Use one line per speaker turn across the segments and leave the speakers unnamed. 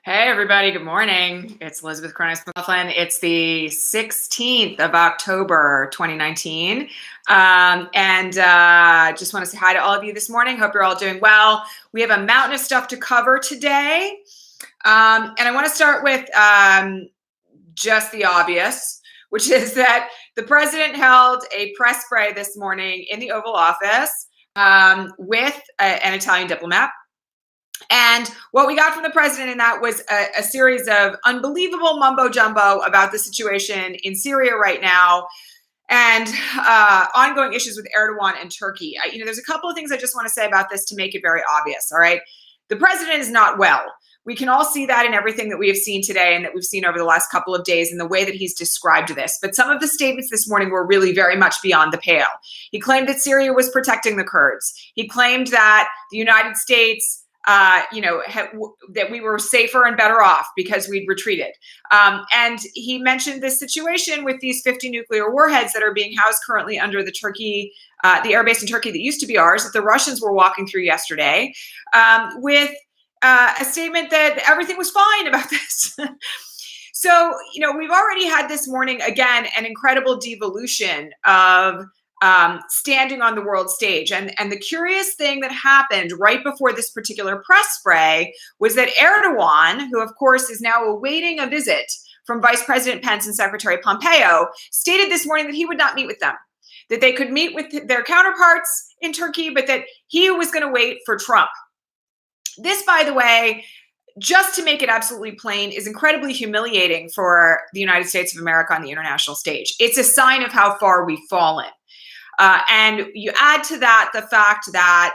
Hey, everybody. Good morning. It's Elizabeth Cronus McLaughlin. It's the 16th of October, 2019. Just want to say hi to all of you this morning. Hope you're all doing well. We have a mountain of stuff to cover today. And I want to start with just the obvious, which is that the president held a press spray this morning in the Oval Office with an Italian diplomat. And what we got from the president in that was a series of unbelievable mumbo jumbo about the situation in Syria right now and ongoing issues with Erdogan and Turkey. There's a couple of things I just want to say about this to make it very obvious. All right. The president is not well. We can all see that in everything that we have seen today and that we've seen over the last couple of days in the way that he's described this. But some of the statements this morning were really very much beyond the pale. He claimed that Syria was protecting the Kurds. He claimed that the United States that we were safer and better off because we'd retreated. And he mentioned this situation with these 50 nuclear warheads that are being housed currently under the air base in Turkey that used to be ours, that the Russians were walking through yesterday, with a statement that everything was fine about this. So, we've already had this morning, again, an incredible devolution of standing on the world stage. And the curious thing that happened right before this particular press spray was that Erdogan, who of course is now awaiting a visit from Vice President Pence and Secretary Pompeo, stated this morning that he would not meet with them, that they could meet with their counterparts in Turkey, but that he was going to wait for Trump. This, by the way, just to make it absolutely plain, is incredibly humiliating for the United States of America on the international stage. It's a sign of how far we've fallen. And you add to that the fact that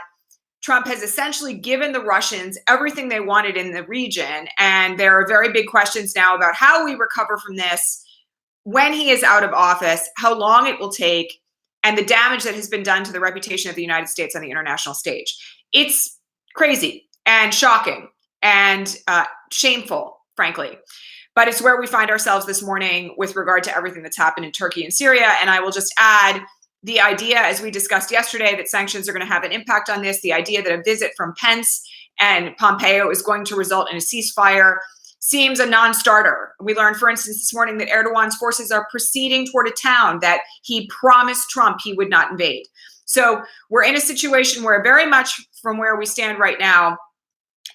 Trump has essentially given the Russians everything they wanted in the region. And there are very big questions now about how we recover from this when he is out of office, how long it will take, and the damage that has been done to the reputation of the United States on the international stage. It's crazy and shocking and shameful, frankly. But it's where we find ourselves this morning with regard to everything that's happened in Turkey and Syria. And I will just add, the idea, as we discussed yesterday, that sanctions are going to have an impact on this, the idea that a visit from Pence and Pompeo is going to result in a ceasefire seems a non-starter. We learned, for instance, this morning that Erdogan's forces are proceeding toward a town that he promised Trump he would not invade. So we're in a situation where very much from where we stand right now,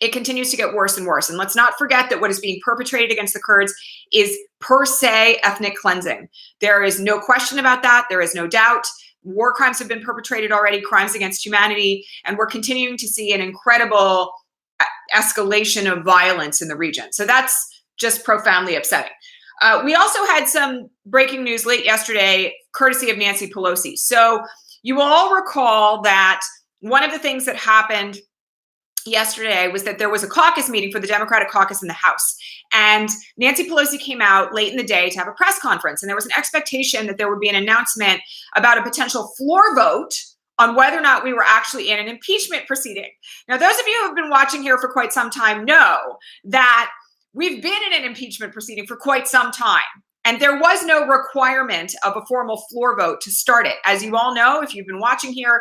it continues to get worse and worse. And let's not forget that what is being perpetrated against the Kurds is per se ethnic cleansing. There is no question about that. There is no doubt. War crimes have been perpetrated already, crimes against humanity, and we're continuing to see an incredible escalation of violence in the region. So that's just profoundly upsetting. We also had some breaking news late yesterday, courtesy of Nancy Pelosi. So you will all recall that one of the things that happened yesterday was that there was a caucus meeting for the Democratic caucus in the House. And Nancy Pelosi came out late in the day to have a press conference. And there was an expectation that there would be an announcement about a potential floor vote on whether or not we were actually in an impeachment proceeding. Now, those of you who have been watching here for quite some time know that we've been in an impeachment proceeding for quite some time. And there was no requirement of a formal floor vote to start it. As you all know, if you've been watching here,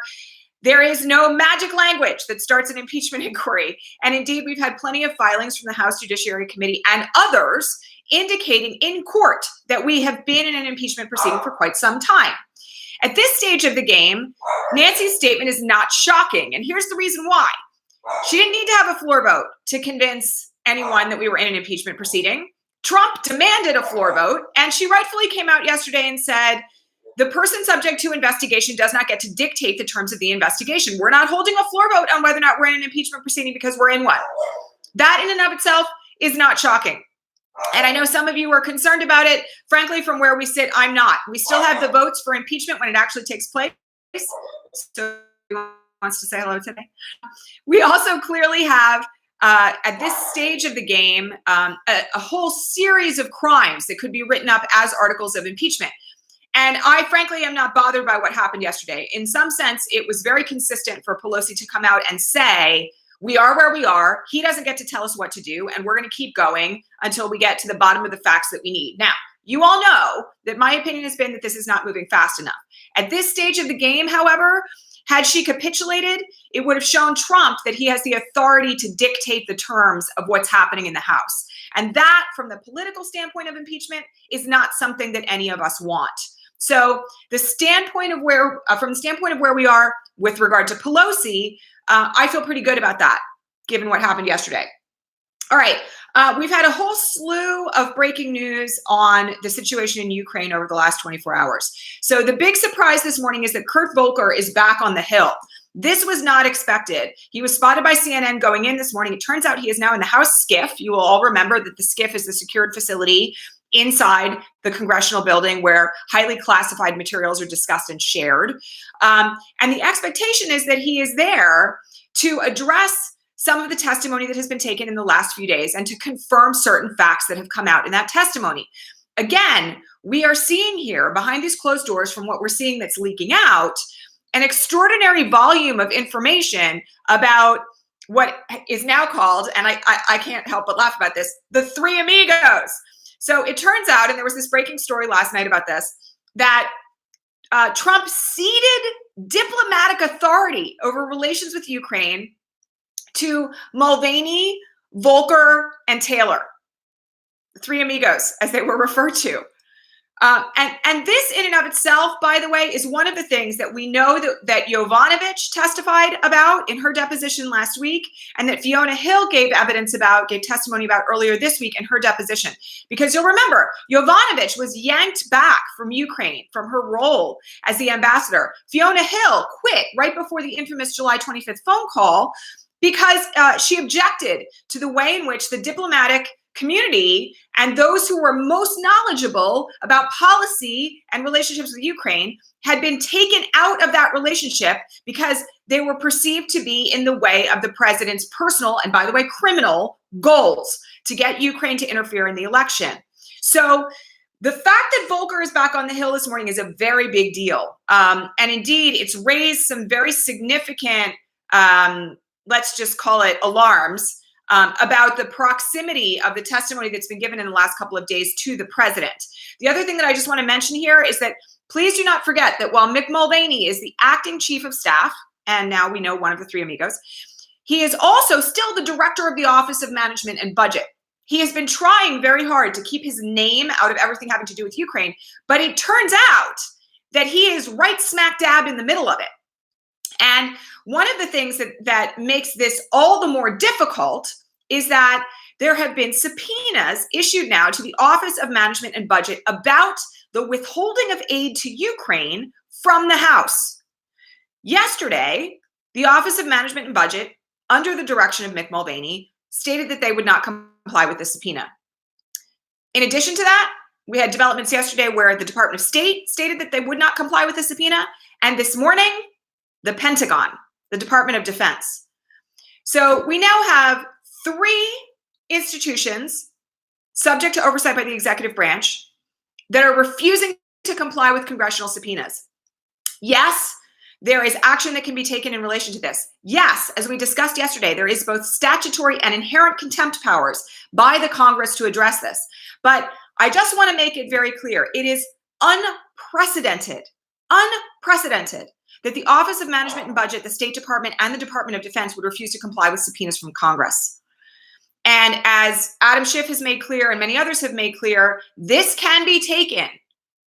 there is no magic language that starts an impeachment inquiry. And indeed, we've had plenty of filings from the House Judiciary Committee and others indicating in court that we have been in an impeachment proceeding for quite some time. At this stage of the game, Nancy's statement is not shocking. And here's the reason why. She didn't need to have a floor vote to convince anyone that we were in an impeachment proceeding. Trump demanded a floor vote, and she rightfully came out yesterday and said, the person subject to investigation does not get to dictate the terms of the investigation. We're not holding a floor vote on whether or not we're in an impeachment proceeding because we're in one. That in and of itself is not shocking. And I know some of you are concerned about it. Frankly, from where we sit, I'm not. We still have the votes for impeachment when it actually takes place. So who wants to say hello today? We also clearly have at this stage of the game, a whole series of crimes that could be written up as articles of impeachment. And I, frankly, am not bothered by what happened yesterday. In some sense, it was very consistent for Pelosi to come out and say, we are where we are. He doesn't get to tell us what to do. And we're going to keep going until we get to the bottom of the facts that we need. Now, you all know that my opinion has been that this is not moving fast enough. At this stage of the game, however, had she capitulated, it would have shown Trump that he has the authority to dictate the terms of what's happening in the House. And that, from the political standpoint of impeachment, is not something that any of us want. So the standpoint of from the standpoint of where we are with regard to Pelosi, I feel pretty good about that, given what happened yesterday. All right. We've had a whole slew of breaking news on the situation in Ukraine over the last 24 hours. So the big surprise this morning is that Kurt Volker is back on the Hill. This was not expected. He was spotted by CNN going in this morning. It turns out he is now in the House SCIF. You will all remember that the SCIF is the secured facility inside the congressional building where highly classified materials are discussed and shared. And the expectation is that he is there to address some of the testimony that has been taken in the last few days and to confirm certain facts that have come out in that testimony. Again, we are seeing here behind these closed doors, from what we're seeing that's leaking out, an extraordinary volume of information about what is now called, and I can't help but laugh about this, the Three Amigos. So it turns out, and there was this breaking story last night about this, that Trump ceded diplomatic authority over relations with Ukraine to Mulvaney, Volker, and Taylor, the Three Amigos, as they were referred to. And this in and of itself, by the way, is one of the things that we know that Yovanovitch testified about in her deposition last week, and that Fiona Hill gave testimony about earlier this week in her deposition. Because you'll remember, Yovanovitch was yanked back from Ukraine from her role as the ambassador. Fiona Hill quit right before the infamous July 25th phone call because she objected to the way in which the diplomatic community and those who were most knowledgeable about policy and relationships with Ukraine had been taken out of that relationship because they were perceived to be in the way of the president's personal and, by the way, criminal goals to get Ukraine to interfere in the election. So the fact that Volker is back on the Hill this morning is a very big deal. And indeed, it's raised some very significant, let's just call it alarms, about the proximity of the testimony that's been given in the last couple of days to the president. The other thing that I just want to mention here is that please do not forget that while Mick Mulvaney is the acting chief of staff, and now we know one of the Three Amigos, he is also still the director of the Office of Management and Budget. He has been trying very hard to keep his name out of everything having to do with Ukraine, but it turns out that he is right smack dab in the middle of it. And one of the things that makes this all the more difficult is that there have been subpoenas issued now to the Office of Management and Budget about the withholding of aid to Ukraine from the House. Yesterday, the Office of Management and Budget, under the direction of Mick Mulvaney, stated that they would not comply with the subpoena. In addition to that, we had developments yesterday where the Department of State stated that they would not comply with the subpoena. And this morning, the Pentagon, the Department of Defense. So we now have 3 institutions subject to oversight by the executive branch that are refusing to comply with congressional subpoenas. Yes, there is action that can be taken in relation to this. Yes, as we discussed yesterday, there is both statutory and inherent contempt powers by the Congress to address this. But I just want to make it very clear. It is unprecedented that the Office of Management and Budget, the State Department, and the Department of Defense would refuse to comply with subpoenas from Congress. And as Adam Schiff has made clear and many others have made clear, this can be taken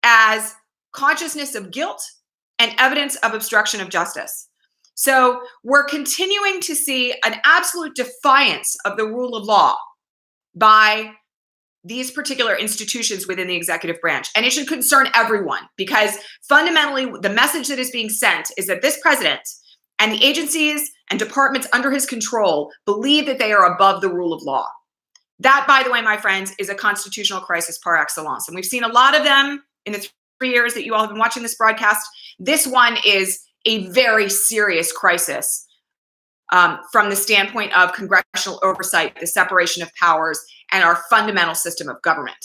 as consciousness of guilt and evidence of obstruction of justice. So we're continuing to see an absolute defiance of the rule of law by these particular institutions within the executive branch. And it should concern everyone, because fundamentally the message that is being sent is that this president and the agencies and departments under his control believe that they are above the rule of law. That, by the way, my friends, is a constitutional crisis par excellence. And we've seen a lot of them in the 3 years that you all have been watching this broadcast. This one is a very serious crisis from the standpoint of congressional oversight, the separation of powers, and our fundamental system of government.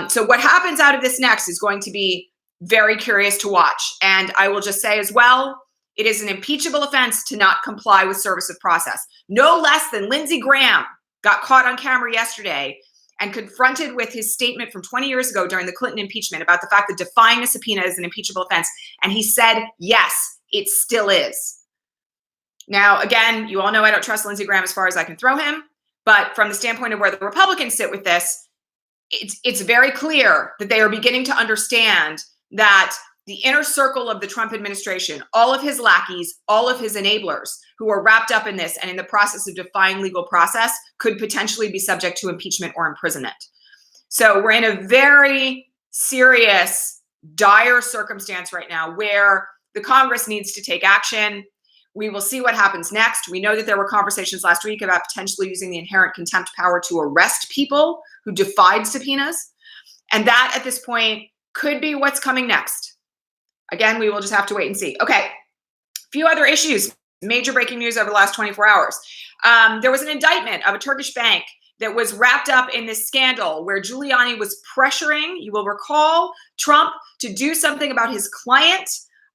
So what happens out of this next is going to be very curious to watch. And I will just say as well, it is an impeachable offense to not comply with service of process. No less than Lindsey Graham got caught on camera yesterday and confronted with his statement from 20 years ago during the Clinton impeachment about the fact that defying a subpoena is an impeachable offense. And he said, yes, it still is. Now, again, you all know I don't trust Lindsey Graham as far as I can throw him. But from the standpoint of where the Republicans sit with this, it's very clear that they are beginning to understand that the inner circle of the Trump administration, all of his lackeys, all of his enablers who are wrapped up in this and in the process of defying legal process could potentially be subject to impeachment or imprisonment. So we're in a very serious, dire circumstance right now where the Congress needs to take action. We will see what happens next. We know that there were conversations last week about potentially using the inherent contempt power to arrest people who defied subpoenas. And that at this point could be what's coming next. Again, we will just have to wait and see. Okay, a few other issues. Major breaking news over the last 24 hours. There was an indictment of a Turkish bank that was wrapped up in this scandal where Giuliani was pressuring, you will recall, Trump to do something about his client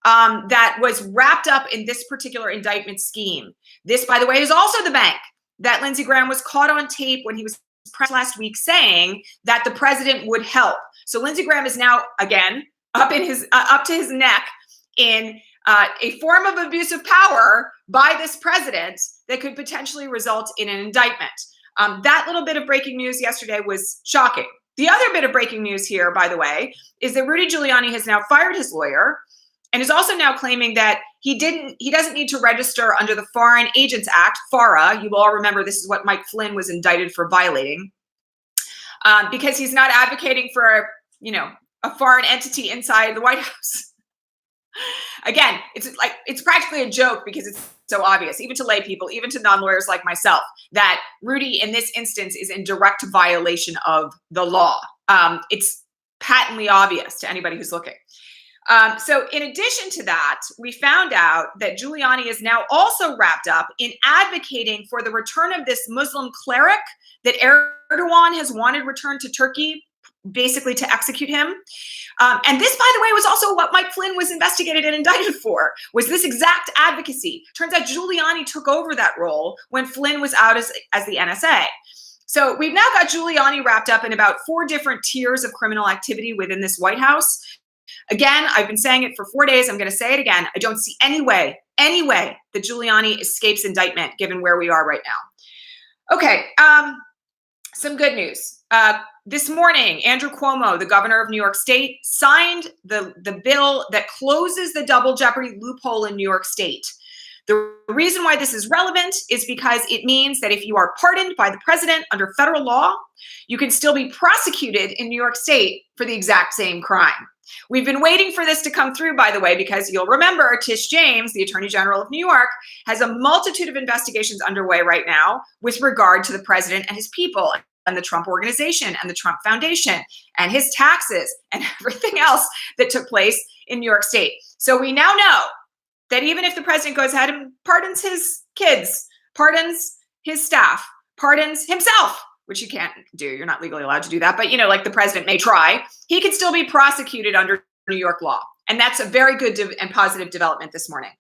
that was wrapped up in this particular indictment scheme. This, by the way, is also the bank that Lindsey Graham was caught on tape when he was pressed last week saying that the president would help. So Lindsey Graham is now, again, up to his neck in a form of abuse of power by this president that could potentially result in an indictment. That little bit of breaking news yesterday was shocking. The other bit of breaking news here, by the way, is that Rudy Giuliani has now fired his lawyer and is also now claiming that he doesn't need to register under the Foreign Agents Act, FARA. You will all remember this is what Mike Flynn was indicted for violating, because he's not advocating for, a foreign entity inside the White House. Again, it's practically a joke because it's so obvious, even to lay people, even to non-lawyers like myself, that Rudy in this instance is in direct violation of the law. It's patently obvious to anybody who's looking. So in addition to that, we found out that Giuliani is now also wrapped up in advocating for the return of this Muslim cleric that Erdogan has wanted returned to Turkey, basically to execute him. And this, by the way, was also what Mike Flynn was investigated and indicted for, was this exact advocacy. Turns out Giuliani took over that role when Flynn was out as the NSA. So we've now got Giuliani wrapped up in about 4 different tiers of criminal activity within this White House. Again, I've been saying it for 4 days. I'm going to say it again. I don't see any way that Giuliani escapes indictment given where we are right now. Okay, some good news. This morning, Andrew Cuomo, the governor of New York State, signed the bill that closes the double jeopardy loophole in New York State. The reason why this is relevant is because it means that if you are pardoned by the president under federal law, you can still be prosecuted in New York State for the exact same crime. We've been waiting for this to come through, by the way, because you'll remember Tish James, the Attorney General of New York, has a multitude of investigations underway right now with regard to the president and his people and the Trump Organization and the Trump Foundation and his taxes and everything else that took place in New York State. So we now know that even if the president goes ahead and pardons his kids, pardons his staff, pardons himself, which you can't do, you're not legally allowed to do that, but like the president may try, he can still be prosecuted under New York law. And that's a very good and positive development this morning.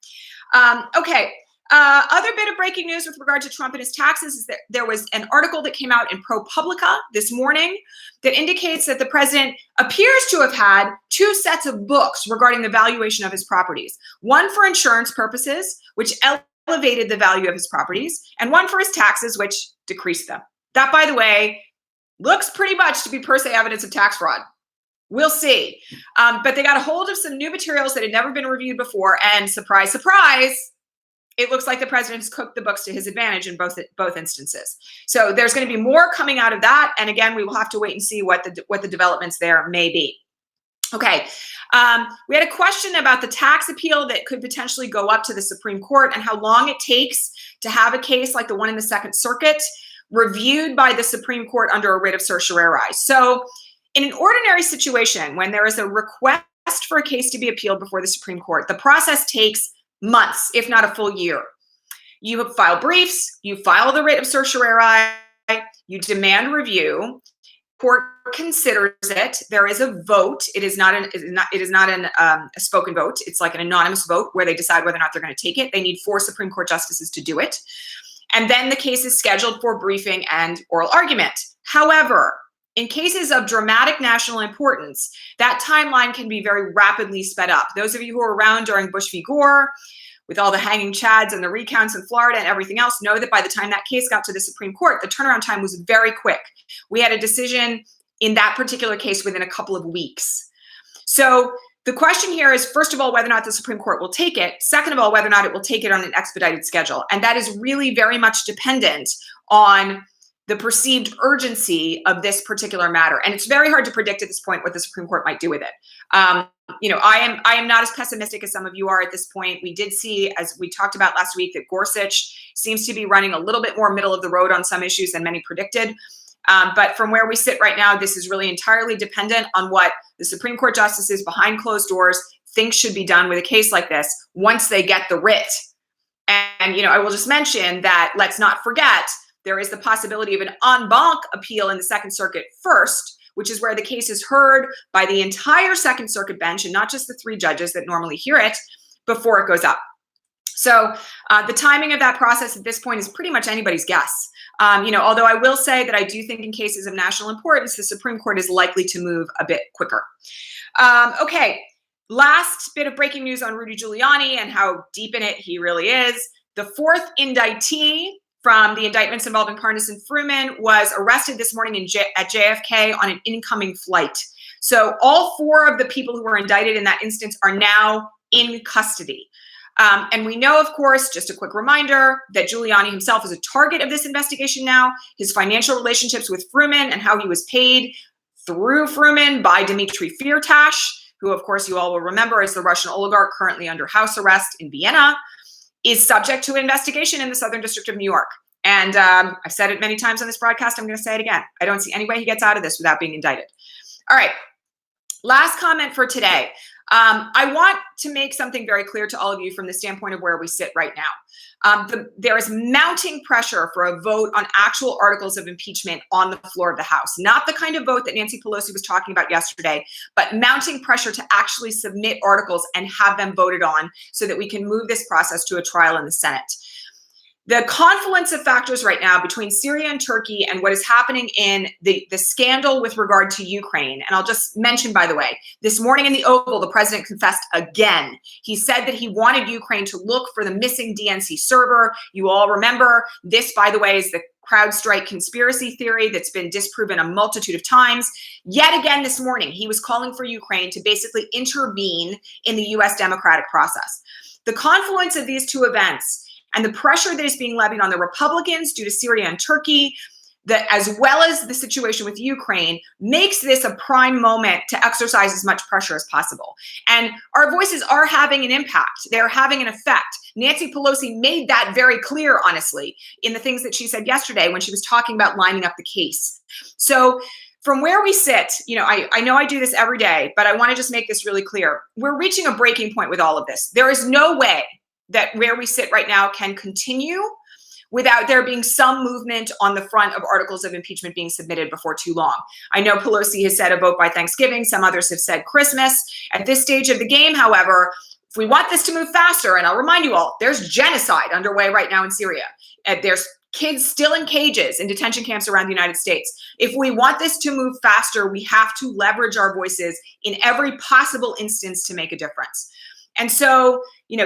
Okay. Other bit of breaking news with regard to Trump and his taxes is that there was an article that came out in ProPublica this morning that indicates that the president appears to have had 2 sets of books regarding the valuation of his properties. One for insurance purposes, which elevated the value of his properties, and one for his taxes, which decreased them. That, by the way, looks pretty much to be per se evidence of tax fraud. We'll see. But they got a hold of some new materials that had never been reviewed before, and surprise, surprise, it looks like the president has cooked the books to his advantage in both instances. So there's going to be more coming out of that. And again, we will have to wait and see what the developments there may be. Okay. We had a question about the tax appeal that could potentially go up to the Supreme Court and how long it takes to have a case like the one in the Second Circuit reviewed by the Supreme Court under a writ of certiorari. So in an ordinary situation, when there is a request for a case to be appealed before the Supreme Court, the process takes months, if not a full year. You file briefs, you file the writ of certiorari, you demand review, court considers it. There is a vote. It is not a spoken vote. It's like an anonymous vote where they decide whether or not they're going to take it. They need 4 Supreme Court justices to do it. And then the case is scheduled for briefing and oral argument. However, in cases of dramatic national importance, that timeline can be very rapidly sped up. Those of you who were around during Bush v. Gore, with all the hanging chads and the recounts in Florida and everything else, know that by the time that case got to the Supreme Court, the turnaround time was very quick. We had a decision in that particular case within a couple of weeks. So the question here is, first of all, whether or not the Supreme Court will take it. Second of all, whether or not it will take it on an expedited schedule. And that is really very much dependent on the perceived urgency of this particular matter. And it's very hard to predict at this point what the Supreme Court might do with it. I am not as pessimistic as some of you are at this point. We did see, as we talked about last week, that Gorsuch seems to be running a little bit more middle of the road on some issues than many predicted. But from where we sit right now, this is really entirely dependent on what the Supreme Court justices behind closed doors think should be done with a case like this once they get the writ. And I will just mention that, let's not forget, there is the possibility of an en banc appeal in the Second Circuit first, which is where the case is heard by the entire Second Circuit bench and not just the 3 judges that normally hear it before it goes up. So the timing of that process at this point is pretty much anybody's guess. Although I will say that I do think in cases of national importance, the Supreme Court is likely to move a bit quicker. Okay, last bit of breaking news on Rudy Giuliani and how deep in it he really is. The 4th indictee from the indictments involving Parnas and Fruman was arrested this morning at JFK on an incoming flight. So all 4 of the people who were indicted in that instance are now in custody. And we know, of course, just a quick reminder, that Giuliani himself is a target of this investigation now. His financial relationships with Fruman and how he was paid through Fruman by Dmitry Firtash, who, of course, you all will remember is the Russian oligarch currently under house arrest in Vienna, is subject to investigation in the Southern District of New York. And I've said it many times on this broadcast. I'm going to say it again. I don't see any way he gets out of this without being indicted. All right. Last comment for today. I want to make something very clear to all of you from the standpoint of where we sit right now. There is mounting pressure for a vote on actual articles of impeachment on the floor of the House. Not the kind of vote that Nancy Pelosi was talking about yesterday, but mounting pressure to actually submit articles and have them voted on so that we can move this process to a trial in the Senate. The confluence of factors right now between Syria and Turkey and what is happening in the scandal with regard to Ukraine. And I'll just mention, by the way, this morning in the Oval, the president confessed again. He said that he wanted Ukraine to look for the missing DNC server. You all remember this, by the way, is the CrowdStrike conspiracy theory that's been disproven a multitude of times. Yet again this morning, he was calling for Ukraine to basically intervene in the U.S. democratic process. The confluence of these 2 events and the pressure that is being levied on the Republicans due to Syria and Turkey, that as well as the situation with Ukraine, makes this a prime moment to exercise as much pressure as possible. And our voices are having an impact. They're having an effect. Nancy Pelosi made that very clear, honestly, in the things that she said yesterday when she was talking about lining up the case. So from where we sit, I know I do this every day, but I want to just make this really clear. We're reaching a breaking point with all of this. There is no way that where we sit right now can continue without there being some movement on the front of articles of impeachment being submitted before too long. I know Pelosi has said a vote by Thanksgiving. Some others have said Christmas. At this stage of the game, however, if we want this to move faster, and I'll remind you all, there's genocide underway right now in Syria. There's kids still in cages in detention camps around the United States. If we want this to move faster, we have to leverage our voices in every possible instance to make a difference. And so,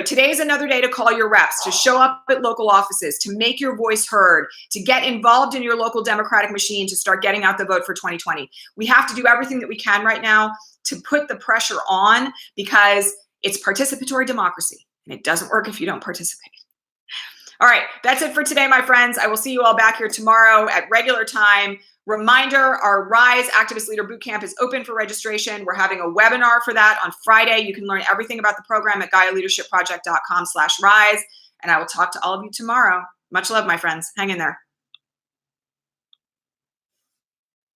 today is another day to call your reps, to show up at local offices, to make your voice heard, to get involved in your local democratic machine, to start getting out the vote for 2020. We have to do everything that we can right now to put the pressure on, because it's participatory democracy and it doesn't work if you don't participate. All right, that's it for today, my friends. I will see you all back here tomorrow at regular time. Reminder, our RISE Activist Leader Bootcamp is open for registration. We're having a webinar for that on Friday. You can learn everything about the program at GaiaLeadershipProject.com/rise. And I will talk to all of you tomorrow. Much love, my friends. Hang in there.